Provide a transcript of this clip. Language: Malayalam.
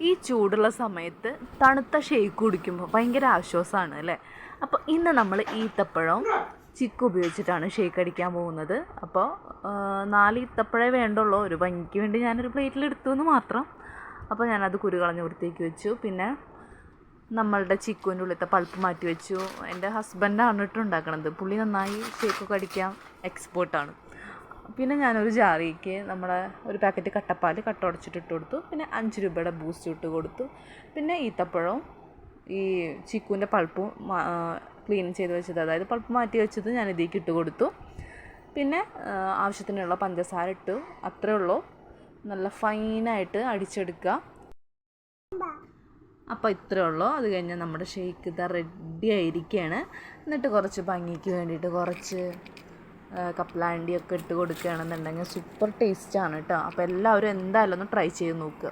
ഈ ചൂടുള്ള സമയത്ത് തണുത്ത ഷേക്ക് കുടിക്കുമ്പോൾ ഭയങ്കര ആശ്വാസമാണ് അല്ലേ. അപ്പോൾ ഇന്ന് നമ്മൾ ഈത്തപ്പഴവും ചിക്കു ഉപയോഗിച്ചിട്ടാണ് ഷേക്ക് അടിക്കാൻ പോകുന്നത്. അപ്പോൾ 4 ഈത്തപ്പഴേ വേണ്ടുള്ളൂ, ഒരു ഭംഗിക്ക് വേണ്ടി ഞാനൊരു പ്ലേറ്റിൽ എടുത്തു എന്ന് മാത്രം. അപ്പോൾ ഞാനത് കുരു കളഞ്ഞ് വൃത്തിയാക്കി വെച്ചു. പിന്നെ നമ്മളുടെ ചിക്കുവിൻ്റെ ഉള്ളിലത്തെ പൾപ്പ് മാറ്റി വെച്ചു. എൻ്റെ ഹസ്ബൻഡാണ് ഉണ്ടാക്കണത്, പുള്ളി നന്നായി ഷേക്കൊക്കെ അടിക്കാൻ എക്സ്പേർട്ടാണ്. പിന്നെ ഞാനൊരു ജാറിക്ക് നമ്മുടെ ഒരു പാക്കറ്റ് കട്ടപ്പാൽ കട്ട ഉടച്ചിട്ട് ഇട്ട് കൊടുത്തു. പിന്നെ 5 രൂപയുടെ ബൂസ്റ്റ് ഇട്ട് കൊടുത്തു. പിന്നെ ഈത്തപ്പഴവും ഈ ചിക്കുവിൻ്റെ പൾപ്പും ക്ലീൻ ചെയ്ത് വെച്ചത്, അതായത് പൾപ്പ് മാറ്റി വെച്ചത് ഞാൻ ഇതിലേക്ക് ഇട്ട് കൊടുത്തു. പിന്നെ ആവശ്യത്തിനുള്ള പഞ്ചസാര ഇട്ടു. അത്രേ ഉള്ളൂ. നല്ല ഫൈനായിട്ട് അടിച്ചെടുക്കുക. അപ്പോൾ ഇത്രയേ ഉള്ളൂ. അത് കഴിഞ്ഞ് നമ്മുടെ ഷേക്ക് ഇതാ റെഡി ആയിരിക്കുകയാണ്. എന്നിട്ട് കുറച്ച് ഭംഗിക്ക് വേണ്ടിയിട്ട് കുറച്ച് കപ്പലണ്ടിയൊക്കെ ഇട്ട് കൊടുക്കുകയാണെന്നുണ്ടെങ്കിൽ സൂപ്പർ ടേസ്റ്റാണ് കേട്ടോ. അപ്പോൾ എല്ലാവരും എന്തായാലും ഒന്ന് ട്രൈ ചെയ്ത് നോക്കുക.